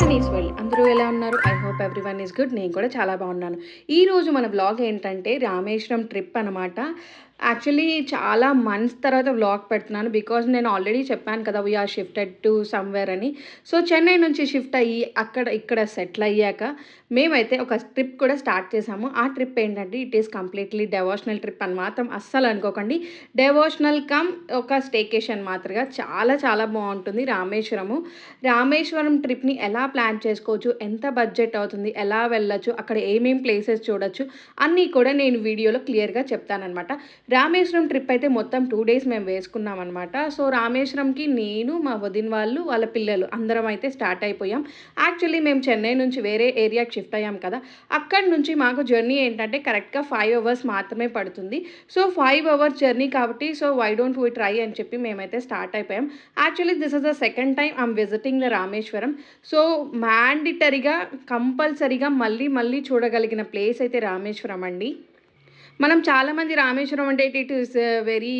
Honey's world అందరూ ఎలా ఉన్నారు? I hope everyone is good. నేను కూడా చాలా బాగున్నాను. ఈరోజు మన వ్లాగ్ ఏంటంటే రామేశ్వరం ట్రిప్ అనమాట. యాక్చువల్లీ చాలా మంత్స్ తర్వాత వ్లాగ్ పెడుతున్నాను. బికాజ్ నేను ఆల్రెడీ చెప్పాను కదా! We are shifted to somewhere అని. సో, చెన్నై నుంచి షిఫ్ట్ అయ్యి అక్కడ ఇక్కడ సెటిల్ అయ్యాక మేమైతే ఒక ట్రిప్ కూడా స్టార్ట్ చేశాము. ఆ ట్రిప్ ఏంటంటే it is completely devotional trip అని మాత్రం అస్సలు అనుకోకండి. డెవోషనల్ కమ్ ఒక స్టేకేషన్ మాత్రగా చాలా చాలా బావుంటుంది రామేశ్వరము. రామేశ్వరం ట్రిప్‌ని ఎలా ప్లాన్ చేసుకోవచ్చు? ఎంత బడ్జెట్ అవుతుంది? ఎలా వెళ్ళొచ్చు? అక్కడ ఏమేం ప్లేసెస్ చూడొచ్చు? అన్నీ కూడా నేను వీడియోలో క్లియర్‌గా చెప్తాననమాట. రామేశ్వరం ట్రిప్ అయితే మొత్తం 2 డేస్ మేము వేసుకున్నామనమాట. సో, రామేశ్వరంకి నేను, మా వదిన వాళ్ళు, వాళ్ళ పిల్లలు అందరం అయితే స్టార్ట్ అయిపోయాం. యాక్చువల్లీ మేము చెన్నై నుంచి వేరే ఏరియాకి షిఫ్ట్ అయ్యాం కదా! అక్కడి నుంచి మాకు జర్నీ ఏంటంటే కరెక్ట్‌గా 5 అవర్స్ మాత్రమే పడుతుంది. సో, 5 అవర్స్ జర్నీ కాబట్టి so, why don't we try అని చెప్పి మేమైతే స్టార్ట్ అయిపోయాం. Actually this is the second time I'm visiting the Rameswaram. So, మ్యాండేటరీగా కంపల్సరీగా మళ్ళీ మళ్ళీ చూడగలిగిన ప్లేస్ అయితే రామేశ్వరం అండి. మనం చాలామంది రామేశ్వరం అంటే ఇట్ ఈస్ వెరీ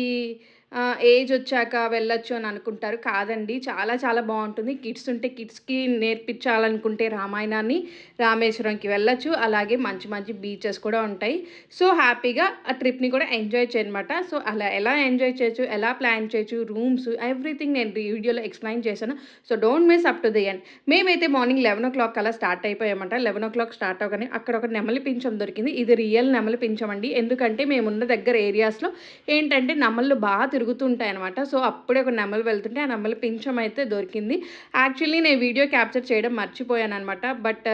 ఏజ్ వచ్చాక వెళ్ళొచ్చు అని అనుకుంటారు. కాదండి. చాలా చాలా బావుంటుంది. కిడ్స్ ఉంటే కిడ్స్‌కి నేర్పించాలనుకుంటే రామాయణాన్ని రామేశ్వరంకి వెళ్ళొచ్చు. అలాగే మంచి మంచి బీచెస్ కూడా ఉంటాయి. సో, హ్యాపీగా ఆ ట్రిప్‌ని కూడా ఎంజాయ్ చేయనమాట. సో, అలా ఎలా ఎంజాయ్ చేయొచ్చు, ఎలా ప్లాన్ చేయొచ్చు, రూమ్స్ ఎవ్రీథింగ్ నేను ఈ వీడియోలో ఎక్స్‌ప్లెయిన్ చేశాను. So, don't miss up to the end. మేమైతే మార్నింగ్ 11:00 కల్లా స్టార్ట్ అయిపోయామంట. 11:00 స్టార్ట్ అవ్వగానే అక్కడ ఒక నెమలి పించం దొరికింది. ఇది రియల్ నెమలి పించం అండి. ఎందుకంటే మేమున్న దగ్గర ఏరియాస్‌లో ఏంటంటే నెమళ్ళు తిరుగుతుంటాయనమాట. సో, అప్పుడే ఒక నెమలి వెళ్తుంటే ఆ నెమలి పించం అయితే దొరికింది. యాక్చువల్లీ నేను వీడియో క్యాప్చర్ చేయడం మర్చిపోయాననమాట. బట్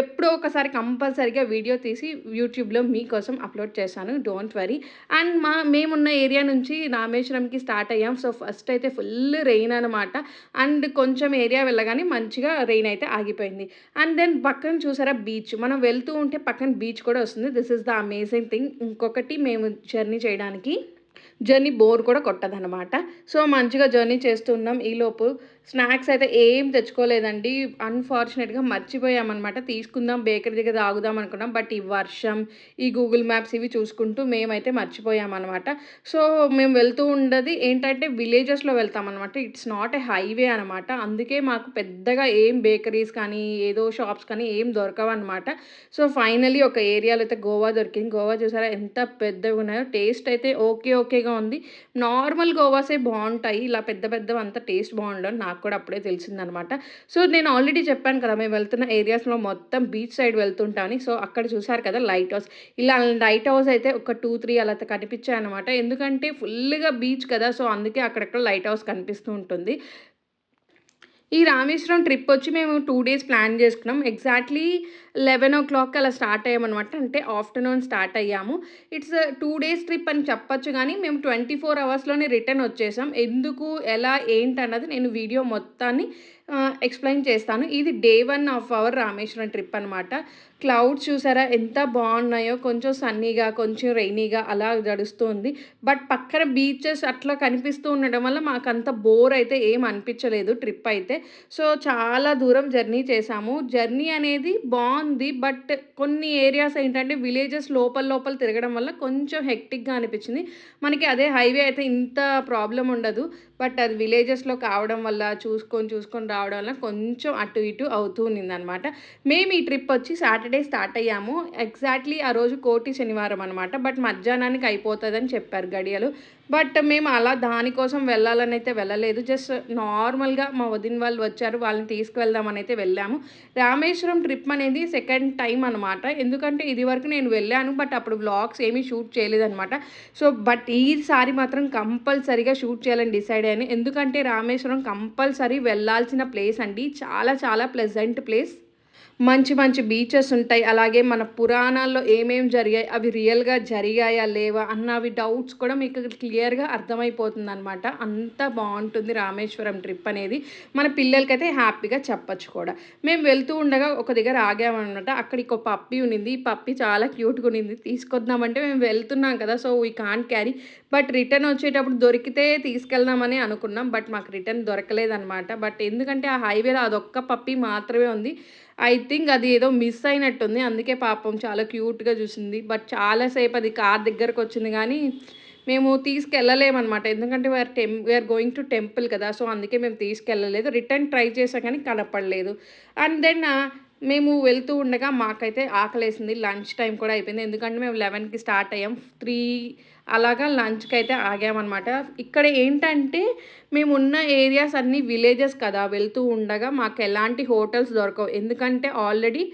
ఎప్పుడో ఒకసారి కంపల్సరీగా వీడియో తీసి యూట్యూబ్‌లో మీకోసం అప్‌లోడ్ చేశాను. Don't worry. అండ్ మేమున్న ఏరియా నుంచి రామేశ్వరంకి స్టార్ట్ అయ్యాం. సో, ఫస్ట్ అయితే ఫుల్ రెయిన్ అనమాట. అండ్ కొంచెం ఏరియా వెళ్ళగానే మంచిగా రెయిన్ అయితే ఆగిపోయింది. అండ్ దెన్ పక్కన చూసారా బీచ్. మనం వెళ్తూ ఉంటే పక్కన బీచ్ కూడా వస్తుంది. This is the amazing thing. ఇంకొకటి మేము జర్నీ చేయడానికి జర్నీ బోర్ కూడా కొట్టదనమాట. సో, మంచిగా జర్నీ చేస్తూ ఉన్నాం. ఈలోపు స్నాక్స్ అయితే ఏం తెచ్చుకోలేదండి. అన్‌ఫార్చునేట్‌గా మర్చిపోయామనమాట. తీసుకుందాం బేకరీ దగ్గర తాగుదాం అనుకున్నాం. బట్ ఈ వర్షం, ఈ గూగుల్ మ్యాప్స్ ఇవి చూసుకుంటూ మేమైతే మర్చిపోయామనమాట. సో, మేము వెళ్తూ ఉండేది ఏంటంటే విలేజెస్‌లో వెళ్తామనమాట. ఇట్స్ నాట్ ఏ హైవే అనమాట. అందుకే మాకు పెద్దగా ఏం బేకరీస్ కానీ, ఏదో షాప్స్ కానీ ఏం దొరకవనమాట. సో, ఫైనల్లీ ఒక ఏరియాలో అయితే గోవా దొరికింది. గోవా చూసారా ఎంత పెద్దగున్నాయో. టేస్ట్ అయితే ఓకేగా ఉంది. నార్మల్ గోవాసే బావుంటాయి. ఇలా పెద్ద పెద్దవంతా టేస్ట్ బావుండవు. నాకు కూడా అప్పుడే తెలిసిందనమాట. సో, నేను ఆల్రెడీ చెప్పాను కదా! మేము వెళ్తున్న ఏరియాస్‌లో మొత్తం బీచ్ సైడ్ వెళ్తుంటామని. సో, అక్కడ చూసారు కదా! Light house. ఇలా లైట్ హౌస్ అయితే ఒక 2, 3 అలా కనిపించాయనమాట. ఎందుకంటే ఫుల్‌గా బీచ్ కదా! సో, అందుకే అక్కడక్కడ లైట్ హౌస్ కనిపిస్తూ ఉంటుంది. ఈ రామేశ్వరం ట్రిప్పొచ్చి మేము 2 డేస్ ప్లాన్ చేసుకున్నాం. ఎగ్జాక్ట్‌లీ 11:00 అలా స్టార్ట్ అయ్యామనమాట. అంటే ఆఫ్టర్‌నూన్ స్టార్ట్ అయ్యాము. ఇట్స్ 2 డేస్ ట్రిప్ అని చెప్పొచ్చు గానీ, మేము 24 అవర్స్‌లోనే రిటర్న్ వచ్చేసాం. ఎందుకు, ఎలా, ఏంటన్నది నేను వీడియో మొత్తాన్ని ఎక్స్‌ప్లెయిన్ చేస్తాను. ఇది day 1 of our Rameswaram trip అనమాట. క్లౌడ్స్ చూసారా ఎంత బావున్నాయో. కొంచెం సన్నీగా, కొంచెం రెయినీగా అలా గడుస్తూ ఉంది. బట్ పక్కన బీచెస్ అట్లా కనిపిస్తూ ఉండడం వల్ల మాకంత బోర్ అయితే ఏం అనిపించలేదు ట్రిప్ అయితే. సో, చాలా దూరం జర్నీ చేశాము. జర్నీ అనేది బావుంది. బట్ కొన్ని ఏరియాస్ ఏంటంటే విలేజెస్ లోపల లోపల తిరగడం వల్ల కొంచెం హెక్టిక్‌గా అనిపించింది. మనకి అదే హైవే అయితే ఇంత ప్రాబ్లమ్ ఉండదు. బట్ అది విలేజెస్‌లో కావడం వల్ల చూసుకొని రావడం వల్ల కొంచెం అటు ఇటు అవుతూ ఉన్నిందనమాట. మేము ఈ ట్రిప్ వచ్చి సాటర్‌డే స్టార్ట్ అయ్యాము. ఎగ్జాక్ట్‌లీ ఆ రోజు కోటి శనివారం అనమాట. బట్ మధ్యాహ్నానికి అయిపోతదని చెప్పారు గడియలు. బట్ మేము అలా దానికోసం వెళ్ళాలనైతే వెళ్ళలేదు. జస్ట్ నార్మల్‌గా మా వదిన వాళ్ళు వచ్చారు. వాళ్ళని తీసుకువెళ్దామనైతే వెళ్ళాము. రామేశ్వరం ట్రిప్ అనేది సెకండ్ టైమ్ అనమాట. ఎందుకంటే ఇదివరకు నేను వెళ్ళాను. బట్ అప్పుడు వ్లాగ్స్ ఏమీ షూట్ చేయలేదనమాట. సో, బట్ ఈసారి మాత్రం కంపల్సరీగా షూట్ చేయాలని డిసైడ్ అయ్యాను. ఎందుకంటే రామేశ్వరం కంపల్సరీ వెళ్ళాల్సిన ప్లేస్ అండి. చాలా చాలా ప్లెజెంట్ ప్లేస్. మంచి మంచి బీచెస్ ఉంటాయి. అలాగే మన పురాణాల్లో ఏమేం జరిగాయి, అవి రియల్‌గా జరిగాయా? లేవా? అన్నవి డౌట్స్ కూడా మీకు క్లియర్‌గా అర్థమైపోతుందనమాట. అంత బావుంటుంది రామేశ్వరం ట్రిప్ అనేది. మన పిల్లలకైతే హ్యాపీగా చెప్పొచ్చు కూడా. మేము వెళ్తూ ఉండగా ఒక దగ్గర ఆగామనమాట. అక్కడ ఇంకో పప్పీ ఉన్నింది. ఈ పప్పీ చాలా క్యూట్‌గా ఉన్నింది. తీసుకొద్దామంటే మేము వెళ్తున్నాం కదా! So, we can't carry. But return వచ్చేటప్పుడు దొరికితే తీసుకెళ్దామని అనుకున్నాం. బట్ మాకు రిటర్న్ దొరకలేదనమాట. బట్ ఎందుకంటే ఆ హైవేలో అదొక్క పప్పీ మాత్రమే ఉంది. ఐ థింక్ అది ఏదో మిస్ అయినట్టుంది. అందుకే పాపం చాలా క్యూట్‌గా చూసింది. బట్ చాలా సేపు అది కార్ దగ్గరకొచ్చింది గానీ, మేము తీసుకెళ్ళలేమనమాట. ఎందుకంటే వీఆర్ గోయింగ్ టు టెంపుల్ కదా! సో, అందుకే మేము తీసుకెళ్ళలేదు. రిటర్న్ ట్రై చేసా కానీ కనపడలేదు. అండ్ దెన్ మేము వెళ్తూ ఉండగా మాకైతే ఆకలేసింది. లంచ్ టైమ్ కూడా అయిపోయింది. ఎందుకంటే మేము 11కి స్టార్ట్ అయ్యాం. 3 అలాగా లంచ్‌కైతే ఆగామనమాట. ఇక్కడ ఏంటంటే మేమున్న ఏరియాస్ అన్నీ విలేజెస్ కదా! వెళ్తూ ఉండగా మాకెలాంటి హోటల్స్ దొరకవు. ఎందుకంటే ఆల్రెడీ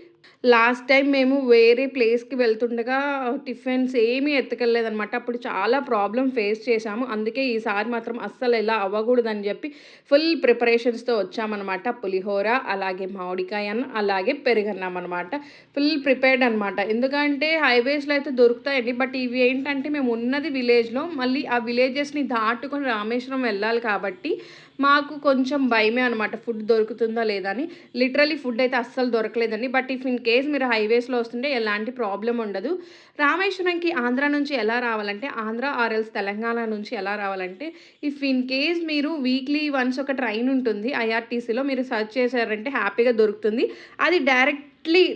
లాస్ట్ టైం మేము వేరే ప్లేస్‌కి వెళ్తుండగా టిఫిన్స్ ఏమీ ఎత్తుకెళ్ళలేదనమాట. అప్పుడు చాలా ప్రాబ్లమ్ ఫేస్ చేశాము. అందుకే ఈసారి మాత్రం అస్సలు ఇలా అవ్వకూడదని జెప్పి ఫుల్ ప్రిపరేషన్స్‌తో వచ్చామనమాట. పులిహోర, అలాగే మామిడికాయ అన్నం, అలాగే పెరుగన్నం అనమాట. ఫుల్ ప్రిపేర్డ్ అనమాట. ఎందుకంటే హైవేస్‌లో అయితే దొరుకుతాయండి. బట్ ఇవి ఏంటంటే మేము ఉన్నది విలేజ్‌లో. మళ్ళీ ఆ విలేజెస్‌ని దాటుకొని రామేశ్వరం వెళ్ళాలి కాబట్టి మాకు కొంచెం భయమే అనమాట. ఫుడ్ దొరుకుతుందా లేదా అని. లిటరల్లీ ఫుడ్ అయితే అస్సలు దొరకలేదండి. బట్ ఇఫ్ ఇన్ కేస్ మీరు హైవేస్‌లో వస్తుంటే ఎలాంటి ప్రాబ్లమ్ ఉండదు. రామేశ్వరంకి ఆంధ్ర నుంచి ఎలా రావాలంటే, ఆంధ్ర ఆర్ ఎల్స్ తెలంగాణ నుంచి ఎలా రావాలంటే, ఇఫ్ ఇన్ కేస్ మీరు వీక్లీ వన్స్ ఒక ట్రైన్ ఉంటుంది ఐఆర్‌టీసీలో. మీరు సెర్చ్ చేశారంటే హ్యాపీగా దొరుకుతుంది. అది డైరెక్ట్‌లీ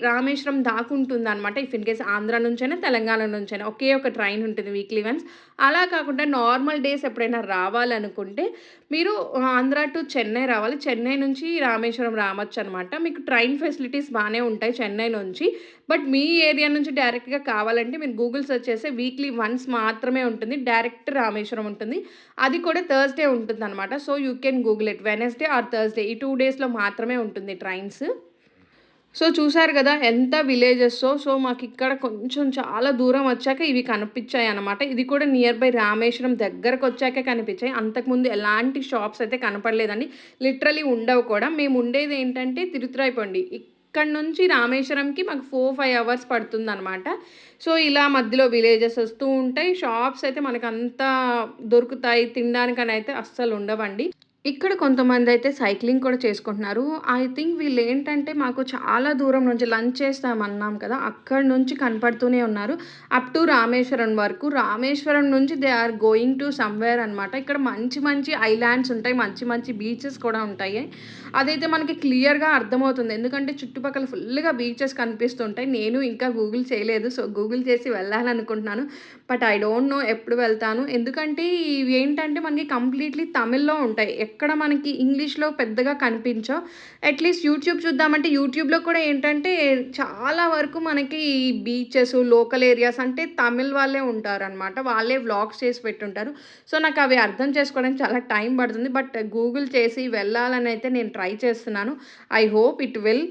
రామేశ్వరం దాకుంటుందనమాట. ఇఫ్ ఇన్ కేస్ ఆంధ్ర నుంచైనా, తెలంగాణ నుంచైనా ఒకే ఒక ట్రైన్ ఉంటుంది వీక్లీ వన్స్. అలా కాకుండా నార్మల్ డేస్ ఎప్పుడైనా రావాలనుకుంటే మీరు ఆంధ్ర టు చెన్నై రావాలి. చెన్నై నుంచి రామేశ్వరం రావచ్చనమాట. మీకు ట్రైన్ ఫెసిలిటీస్ బానే ఉంటాయి చెన్నై నుంచి. బట్ మీ ఏరియా నుంచి డైరెక్ట్‌గా కావాలంటే మీరు గూగుల్ సెర్చ్ చేస్తే వీక్లీ వన్స్ మాత్రమే ఉంటుంది. డైరెక్ట్ రామేశ్వరం ఉంటుంది. అది కూడా థర్స్‌డే ఉంటుందనమాట. So, you can Google it. Wednesday are Thursday ఈ 2 డేస్‌లో మాత్రమే ఉంటుంది ట్రైన్స్. సో, చూసారు గదా! ఎంత విలేజెస్సో. సో, మాకిక్కడ కొంచెం చాలా దూరం వచ్చాక ఇవి కనిపిచ్చాయనమాట. ఇది కూడా నియర్ బై రామేశ్వరం దగ్గరకొచ్చాకే కనిపిచ్చాయి. అంతకుముందు ఎలాంటి షాప్స్ అయితే కనపడలేదండి. లిటరల్లీ ఉండవు కూడా. మేముండేదేంటంటే తిరుతురాయిపొండి. ఇక్కడి నుంచి రామేశ్వరంకి మాకు 4, 5 అవర్స్ పడుతుందనమాట. సో, ఇలా మధ్యలో విలేజెస్ వస్తూ ఉంటాయి. షాప్స్ అయితే మనకంతా దొరుకుతాయి. తినడానికనైతే అస్సలుండవండి. ఇక్కడ కొంతమందయితే సైక్లింగ్ కూడా చేసుకుంటున్నారు. ఐ థింక్ వీళ్ళేంటంటే మాకు చాలా దూరం నుంచి లంచ్ చేస్తామన్నాం కదా! అక్కడి నుంచి కనపడుతూనే ఉన్నారు. అప్ టు రామేశ్వరం వరకు. రామేశ్వరం నుంచి they are going to somewhere అనమాట. ఇక్కడ మంచి మంచి ఐలాండ్స్ ఉంటాయి. మంచి మంచి బీచెస్ కూడా ఉంటాయి. అదైతే మనకి క్లియర్‌గా అర్థమవుతుంది. ఎందుకంటే చుట్టుపక్కల ఫుల్లుగా బీచెస్ కనిపిస్తుంటాయి. నేను ఇంకా గూగుల్ చేయలేదు. సో, గూగుల్ చేసి వెళ్ళాలనుకుంటున్నాను. బట్ ఐ డోంట్ నో ఎప్పుడు వెళ్తాను. ఎందుకంటే ఇవి ఏంటంటే మనకి కంప్లీట్‌లీ తమిళ్‌లో ఉంటాయి. ఎక్కడ మనకి ఇంగ్లీష్‌లో పెద్దగా కనిపించవు. అట్‌లీస్ట్ యూట్యూబ్ చూద్దామంటే యూట్యూబ్‌లో కూడా ఏంటంటే చాలా వరకు మనకి ఈ బీచెస్, లోకల్ ఏరియాస్ అంటే తమిళ్ వాళ్ళే ఉంటారనమాట. వాళ్ళే వ్లాగ్స్ చేసి పెట్టుంటారు. సో, నాకవి అర్థం చేసుకోవడానికి చాలా టైం పడుతుంది. బట్ గూగుల్ చేసి వెళ్ళాలనైతే నేను ట్రై చేస్తున్నాను. I hope it will.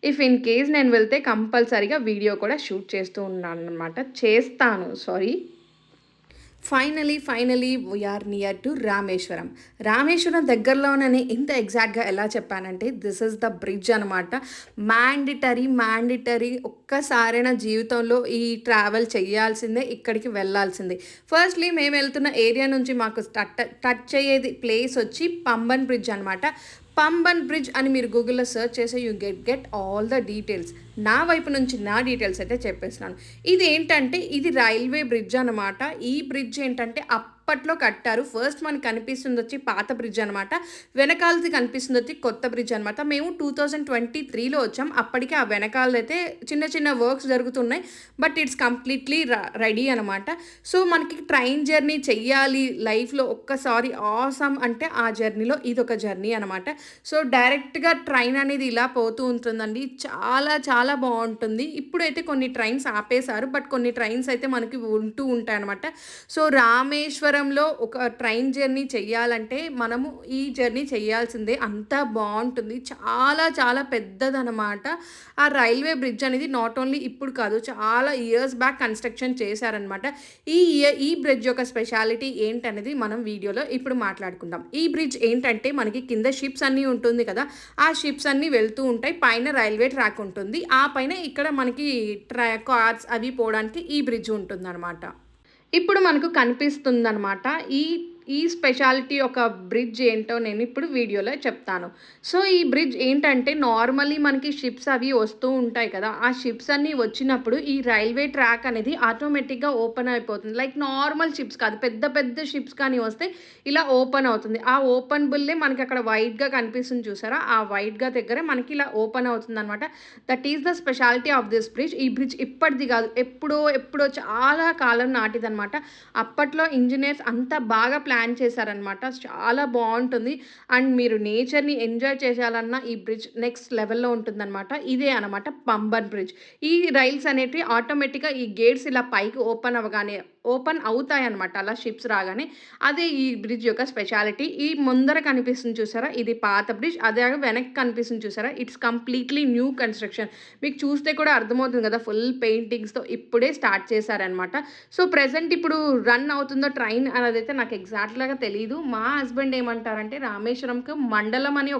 If in case నేను వెళ్తే కంపల్సరీగా వీడియో కూడా షూట్ చేస్తూ ఉన్నాననమాట. చేస్తాను. Sorry. Finally we're near to Rameswaram. Rameswaram దగ్గరలోనని ఇంత ఎగ్జాక్ట్‌గా ఎలా చెప్పానంటే దిస్ ఈస్ ద బ్రిడ్జ్ అనమాట. మ్యాండేటరీ ఒక్కసారైనా జీవితంలో ఈ ట్రావెల్ చేయాల్సిందే. ఇక్కడికి వెళ్ళాల్సిందే. ఫస్ట్‌లీ మేము వెళ్తున్న ఏరియా నుంచి మాకు టచ్ అయ్యేది ప్లేస్ వచ్చి పంబన్ బ్రిడ్జ్ అనమాట. పంబన్ బ్రిడ్జ్ అని మీరు గూగుల్‌లో సెర్చ్ చేస్తే you get all the details. నా వైపు నుంచి నా డీటెయిల్స్ అయితే చెప్పేస్తున్నాను. ఇదేంటంటే ఇది రైల్వే బ్రిడ్జ్ అనమాట. ఈ బ్రిడ్జ్ ఏంటంటే అప్పట్లో కట్టారు. ఫస్ట్ మనకు కనిపిస్తుంది వచ్చి పాత బ్రిడ్జ్ అనమాట. వెనకాలది కనిపిస్తుంది వచ్చి కొత్త బ్రిడ్జ్ అనమాట. మేము 2023లో వచ్చాం. అప్పటికి ఆ వెనకాలదైతే చిన్న వర్క్స్ జరుగుతున్నాయి. బట్ ఇట్స్ కంప్లీట్‌లీ రెడీ అనమాట. సో, మనకి ట్రైన్ జర్నీ చెయ్యాలి లైఫ్‌లో ఒక్కసారి ఆసమ్ అంటే ఆ జర్నీలో ఇదొక జర్నీ అనమాట. సో, డైరెక్ట్‌గా ట్రైన్ అనేది ఇలా పోతూ ఉంటుందండి. చాలా బావుంటుంది. ఇప్పుడైతే కొన్ని ట్రైన్స్ ఆపేశారు. బట్ కొన్ని ట్రైన్స్ అయితే మనకి ఉంటూ ఉంటాయనమాట. సో, రామేశ్వరంలో ఒక ట్రైన్ జర్నీ చెయ్యాలంటే మనము ఈ జర్నీ చేయాల్సిందే. అంత బావుంటుంది. చాలా పెద్దదనమాట. ఆ రైల్వే బ్రిడ్జ్ అనేది నాట్ ఓన్లీ ఇప్పుడు కాదు, చాలా ఇయర్స్ బ్యాక్ కన్‌స్ట్రక్షన్ చేశారనమాట. ఈ బ్రిడ్జ్ యొక్క స్పెషాలిటీ ఏంటనేది మనం వీడియోలో ఇప్పుడు మాట్లాడుకుందాం. ఈ బ్రిడ్జ్ ఏంటంటే మనకి కింద షిప్స్ అన్నీ ఉంటుంది కదా! ఆ షిప్స్ అన్నీ వెళ్తూ ఉంటాయి. పైన రైల్వే ట్రాక్ ఉంటుంది. ఆ పైన ఇక్కడ మనకి కార్స్ అవి పోవడానికి ఈ బ్రిడ్జ్ ఉంటుందనమాట. ఇప్పుడు మనకు కనిపిస్తుందనమాట. ఈ ఈ స్పెషాలిటీ ఒక బ్రిడ్జ్ ఏంటో నేను ఇప్పుడు వీడియోలో చెప్తాను. సో, ఈ బ్రిడ్జ్ ఏంటంటే నార్మల్లీ మనకి షిప్స్ అవి వస్తూ ఉంటాయి కదా! ఆ షిప్స్ అన్నీ వచ్చినప్పుడు ఈ రైల్వే ట్రాక్ అనేది ఆటోమేటిక్‌గా ఓపెన్ అయిపోతుంది. లైక్ నార్మల్ షిప్స్ కాదు. పెద్ద పెద్ద షిప్స్ కానీ వస్తే ఇలా ఓపెన్ అవుతుంది. ఆ ఓపెనబుల్లే మనకి అక్కడ వైట్‌గా కనిపిస్తుంది చూసారా? ఆ వైట్‌గా దగ్గరే మనకి ఇలా ఓపెన్ అవుతుందనమాట. That is the speciality of this bridge. ఈ బ్రిడ్జ్ ఇప్పటిది కాదు. ఎప్పుడో ఎప్పుడో చాలా కాలం నాటిదనమాట. అప్పట్లో ఇంజినీర్స్ అంత బాగా ప్లాన్ చేశారనమాట. చాలా బావుంటుంది. అండ్ మీరు నేచర్‌ని ఎంజాయ్ చేయాలన్నా ఈ బ్రిడ్జ్ నెక్స్ట్ లెవెల్‌లో ఉంటుందనమాట. ఇదే అనమాట పంబన్ బ్రిడ్జ్. ఈ రైల్స్ అనేటివి ఆటోమేటిక్‌గా ఈ గేట్స్ ఇలా పైకి ఓపెన్ అవ్వగానే ఓపెన్ అవుతాయన్నమాట. అలా షిప్స్ రాగానే. అదే ఈ బ్రిడ్జ్ యొక్క స్పెషాలిటీ. ఈ ముందర కనిపిస్తుంది చూసారా? ఇది పాత బ్రిడ్జ్. అదే వెనక్కి కనిపిస్తుంది చూసారా? It's completely new construction. మీకు చూస్తే కూడా అర్థమవుతుంది కదా! ఫుల్ పెయింటింగ్స్‌తో ఇప్పుడే స్టార్ట్ చేశారనమాట. సో, ప్రెజెంట్ ఇప్పుడు రన్ అవుతుందో ట్రైన్ అనేదైతే నాకు ఎగ్జాక్ట్‌గా తెలీదు. మా హస్బెండ్ ఏమంటారంటే రామేశ్వరంకి మండలం అని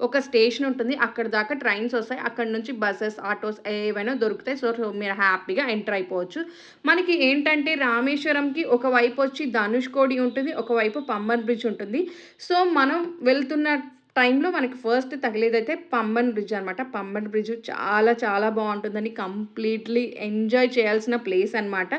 ఒక స్టేషన్ ఉంటుంది. అక్కడి దాకా ట్రైన్స్ వస్తాయి. అక్కడి నుంచి బసెస్, ఆటోస్ ఏవైనా దొరుకుతాయి. సో, మీరు హ్యాపీగా ఎంటర్ అయిపోవచ్చు. మనకి ఏంటంటే రామేశ్వరంకి ఒకవైపు వచ్చి ధనుష్కోడి ఉంటుంది. ఒకవైపు పంబన్ బ్రిడ్జ్ ఉంటుంది. సో, మనం వెళ్తున్న టైంలో మనకి ఫస్ట్ తగిలేదైతే పంబన్ బ్రిడ్జ్ అనమాట. పంబన్ బ్రిడ్జ్ చాలా చాలా బావుంటుందండి. కంప్లీట్‌లీ ఎంజాయ్ చేయాల్సిన ప్లేస్ అనమాట.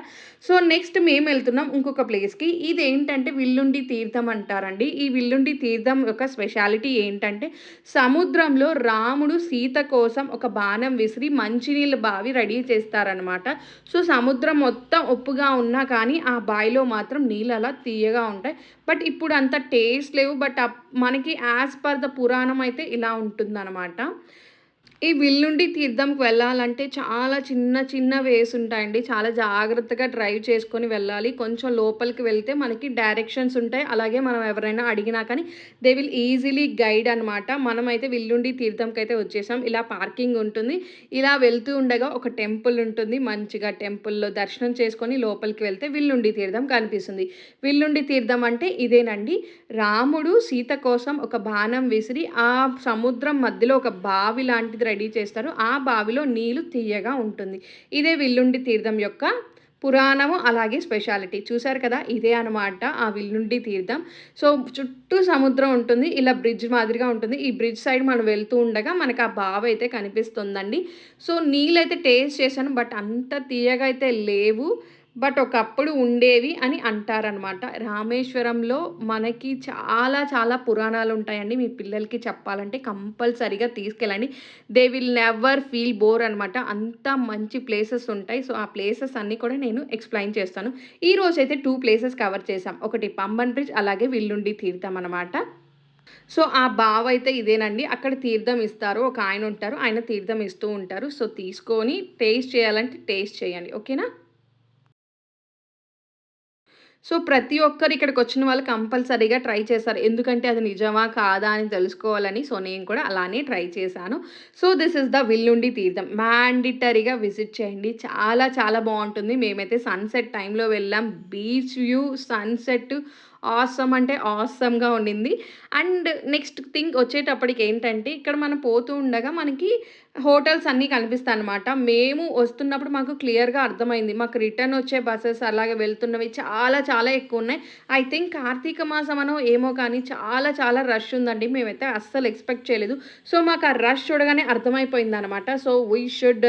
సో, నెక్స్ట్ మేమెళ్తున్నాం ఇంకొక ప్లేస్‌కి. ఇదేంటంటే విల్లుండి తీర్థం అంటారండి. ఈ విల్లుండి తీర్థం యొక్క స్పెషాలిటీ ఏంటంటే సముద్రంలో రాముడు సీత కోసం ఒక బాణం విసిరి మంచినీళ్ళ బావి రెడీ చేస్తారనమాట. సో, సముద్రం మొత్తం ఉప్పుగా ఉన్నా కానీ ఆ బావిలో మాత్రం నీళ్ళు అలా తియ్యగా ఉంటాయి. బట్ ఇప్పుడు అంత టేస్ట్ లేవు. బట్ మనకి యాజ్ పర్ ద పురాణం అయితే ఇలా ఉంటుందనమాట. ఈ విల్లుండి తీర్థంకి వెళ్ళాలంటే చాలా చిన్న చిన్న వేస్ ఉంటాయండి. చాలా జాగ్రత్తగా డ్రైవ్ చేసుకొని వెళ్ళాలి. కొంచెం లోపలికి వెళ్తే మనకి డైరెక్షన్స్ ఉంటాయి. అలాగే మనం ఎవరైనా అడిగినా కానీ దే విల్ ఈజీలీ గైడ్ అనమాట. మనమైతే విల్లుండి తీర్థంకైతే వచ్చేసాం. ఇలా పార్కింగ్ ఉంటుంది. ఇలా వెళ్తూ ఉండగా ఒక టెంపుల్ ఉంటుంది. మంచిగా టెంపుల్‌లో దర్శనం చేసుకొని లోపలికి వెళ్తే విల్లుండి తీర్థం కనిపిస్తుంది. విల్లుండి తీర్థం అంటే ఇదేనండి. రాముడు సీత కోసం ఒక బాణం విసిరి ఆ సముద్రం మధ్యలో ఒక బావి లాంటిది రెడీ చేస్తారు. ఆ బావిలో నీళ్ళు తియ్యగా ఉంటుంది. ఇదే విల్లుండి తీర్థం యొక్క పురాణము అలాగే స్పెషాలిటీ. చూసారు కదా! ఇదే అనమాట ఆ విల్లుండి తీర్థం. సో, చుట్టూ సముద్రం ఉంటుంది. ఇలా బ్రిడ్జ్ మాదిరిగా ఉంటుంది. ఈ బ్రిడ్జ్ సైడ్ మనం వెళ్తూ ఉండగా మనకు ఆ బావైతే కనిపిస్తుందండి. సో, నీళ్ళైతే టేస్ట్ చేశాను. బట్ అంత తియ్యగా అయితే లేవు. బట్ ఒకప్పుడు ఉండేవి అని అంటారనమాట. రామేశ్వరంలో మనకి చాలా చాలా పురాణాలుంటాయండి. మీ పిల్లలకి చెప్పాలంటే కంపల్సరీగా తీసుకెళ్ళండి. They will never feel bore అనమాట. అంత మంచి ప్లేసెస్ ఉంటాయి. సో, ఆ ప్లేసెస్ అన్నీ కూడా నేను ఎక్స్‌ప్లెయిన్ చేస్తాను. ఈరోజైతే 2 ప్లేసెస్ కవర్ చేశాం. ఒకటి పంబన్ బ్రిడ్జ్ అలాగే విల్లుండి తీర్థం అనమాట. సో, ఆ బావైతే ఇదేనండి. అక్కడ తీర్థం ఇస్తారు. ఒక ఆయన ఉంటారు. ఆయన తీర్థం ఇస్తూ ఉంటారు. సో, తీసుకొని టేస్ట్ చేయాలంటే టేస్ట్ చేయండి. ఓకేనా? సో, ప్రతి ఒక్కరు ఇక్కడికొచ్చిన వాళ్ళు కంపల్సరీగా ట్రై చేశారు. ఎందుకంటే అది నిజమా? కాదా? అని తెలుసుకోవాలని. సో, నేను కూడా అలానే ట్రై చేశాను. సో, దిస్ ఈస్ ద విల్లుండి తీర్థం. మ్యాండేటరీగా విజిట్ చేయండి. చాలా చాలా బావుంటుంది. మేమైతే సన్‌సెట్ టైంలో వెళ్ళాం. బీచ్ వ్యూ, సన్‌సెట్ ఆసమ్ అంటే ఆసమ్‌గా ఉండింది. అండ్ నెక్స్ట్ థింగ్ వచ్చేటప్పటికి ఏంటంటే, ఇక్కడ మనం పోతూ ఉండగా మనకి హోటల్స్ అన్నీ కనిపిస్తాయన్నమాట. మేము వస్తున్నప్పుడు మాకు క్లియర్‌గా అర్థమైంది. మాకు రిటర్న్ వచ్చే బసెస్ అలాగే వెళ్తున్నవి చాలా చాలా ఎక్కువున్నాయి. ఐ థింక్ కార్తీక మాసమనో ఏమో కానీ చాలా చాలా రష్ ఉందండి. మేమైతే అస్సలు ఎక్స్‌పెక్ట్ చేయలేదు. సో, మాకు ఆ రష్ చూడగానే అర్థమైపోయిందనమాట. So, we should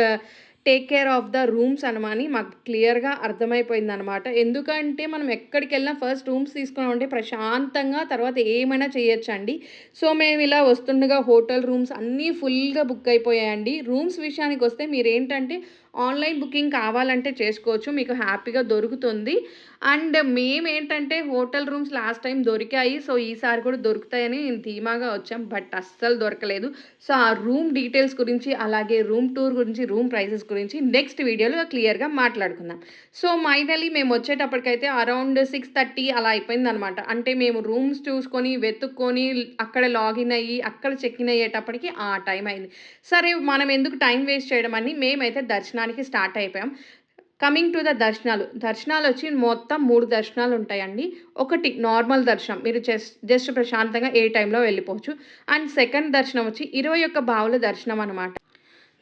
take care of the rooms అనమని మాకు క్లియర్‌గా అర్థమైపోయిందనమాట. ఎందుకంటే మనం ఎక్కడికెళ్ళినా ఫస్ట్ రూమ్స్ తీసుకున్నామంటే ప్రశాంతంగా తర్వాత ఏమైనా చేయొచ్చండి. సో, మేమిలా వస్తుండగా హోటల్ రూమ్స్ అన్నీ ఫుల్‌గా బుక్ అయిపోయాయండి. రూమ్స్ విషయానికొస్తే మీరేంటంటే ఆన్‌లైన్ బుకింగ్ కావాలంటే చేసుకోవచ్చు. మీకు హ్యాపీగా దొరుకుతుంది. అండ్ మేమేంటంటే హోటల్ రూమ్స్ లాస్ట్ టైమ్ దొరికాయి. సో, ఈసారి కూడా దొరుకుతాయని ధీమాగా వచ్చాం. బట్ అస్సలు దొరకలేదు. సో, ఆ రూమ్ డీటెయిల్స్ గురించి, అలాగే రూమ్ టూర్ గురించి, రూమ్ ప్రైసెస్ గురించి నెక్స్ట్ వీడియోలో క్లియర్‌గా మాట్లాడుకుందాం. సో, ఫైనల్లీ మేమొచ్చేటప్పటికైతే అరౌండ్ 6:30 అలా అయిపోయిందనమాట. అంటే మేము రూమ్స్ చూసుకొని, వెతుక్కొని, అక్కడ లాగిన్ అయ్యి, అక్కడ చెక్ ఇన్ అయ్యేటప్పటికి ఆ టైం అయింది. సరే మనం ఎందుకు టైం వేస్ట్ చేయడం అని మేమైతే దర్శనానికి స్టార్ట్ అయిపోయాం. కమింగ్ టు ద దర్శనాలు. దర్శనాలొచ్చి మొత్తం 3 దర్శనాలుంటాయండి. ఒకటి నార్మల్ దర్శనం. మీరు జస్ట్ ప్రశాంతంగా ఏ టైంలో వెళ్ళిపోవచ్చు. అండ్ సెకండ్ దర్శనం వచ్చి 21 బావుల దర్శనం అనమాట.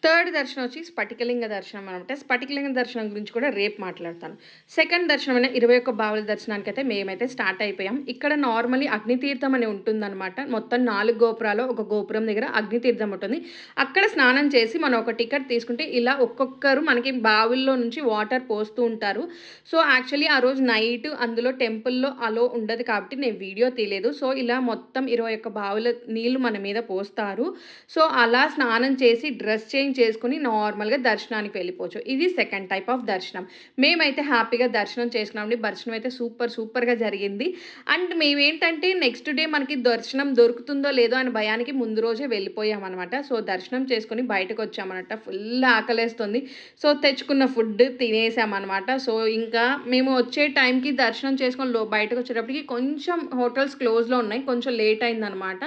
థర్డ్ దర్శనం వచ్చి స్ఫటికలింగ దర్శనం అనమాట. స్ఫటికలింగ దర్శనం గురించి కూడా రేపు మాట్లాడతాను. సెకండ్ దర్శనమైన 21 బావుల దర్శనానికైతే మేమైతే స్టార్ట్ అయిపోయాం. ఇక్కడ నార్మల్లీ అగ్నితీర్థం అని ఉంటుందనమాట. మొత్తం 4 గోపురాలు, ఒక గోపురం దగ్గర అగ్నితీర్థం ఉంటుంది. అక్కడ స్నానం చేసి మనం ఒక టికెట్ తీసుకుంటే ఇలా ఒక్కొక్కరు మనకి బావుల్లో నుంచి వాటర్ పోస్తూ ఉంటారు. సో, యాక్చువల్లీ ఆ రోజు నైట్ అందులో టెంపుల్‌లో అలో ఉండదు కాబట్టి నేను వీడియో తీయలేదు. సో, ఇలా మొత్తం 21 బావుల నీళ్లు మన మీద పోస్తారు. సో, అలా స్నానం చేసి డ్రెస్ చేంజ్ చేసుకొని నార్మల్‌గా దర్శనానికి వెళ్ళిపోవచ్చు. ఇది సెకండ్ టైప్ ఆఫ్ దర్శనం. మేమైతే హ్యాపీగా దర్శనం చేసుకున్నామండి. దర్శనం అయితే సూపర్‌గా జరిగింది. అండ్ మేమేంటంటే నెక్స్ట్ డే మనకి దర్శనం దొరుకుతుందో లేదో అనే భయానికి ముందు రోజే వెళ్ళిపోయామనమాట. సో, దర్శనం చేసుకొని బయటకొచ్చామనమాట. ఫుల్ ఆకలేస్తుంది. సో, తెచ్చుకున్న ఫుడ్ తినేసామనమాట. సో, ఇంకా మేము వచ్చే టైంకి దర్శనం చేసుకొని బయటకొచ్చేటప్పటికి కొంచెం హోటల్స్ క్లోజ్‌లో ఉన్నాయి. కొంచెం లేట్ అయిందనమాట.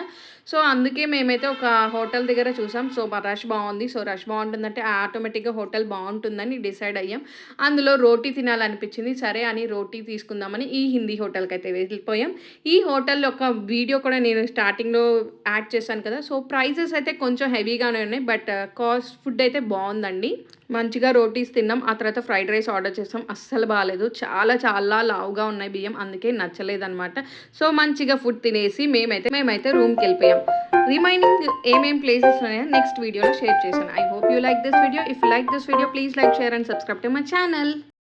సో, అందుకే మేమైతే ఒక హోటల్ దగ్గర చూసాం. సో, రష్ బావుంది. సో, రష్ బావుంటుందంటే ఆటోమేటిక్‌గా హోటల్ బావుంటుందని డిసైడ్ అయ్యాం. అందులో రోటీ తినాలనిపించింది. సరే అని రోటీ తీసుకుందామని ఈ హిందీ హోటల్‌కైతే వెళ్ళిపోయాం. ఈ హోటల్ యొక్క వీడియో కూడా నేను స్టార్టింగ్‌లో యాడ్ చేశాను కదా! సో, ప్రైజెస్ అయితే కొంచెం హెవీగానే ఉన్నాయి. బట్ ఫుడ్ అయితే బావుందండి. మంచిగా రోటీస్ తిన్నాం. ఆ తర్వాత ఫ్రైడ్ రైస్ ఆర్డర్ చేసాం. అస్సలు బాలేదు. చాలా లావుగా ఉన్నాయి బియ్యం. అందుకే నచ్చలేదనమాట. సో, మంచిగా ఫుడ్ తినేసి మేమైతే రూమ్‌కెళ్ళిపోయాం. రిమైనింగ్ ఏమేం ప్లేసెస్ ఉన్నాయో నెక్స్ట్ వీడియోలో షేర్ చేశాను. I hope you like this video. If you like this video please like, share and subscribe to my channel.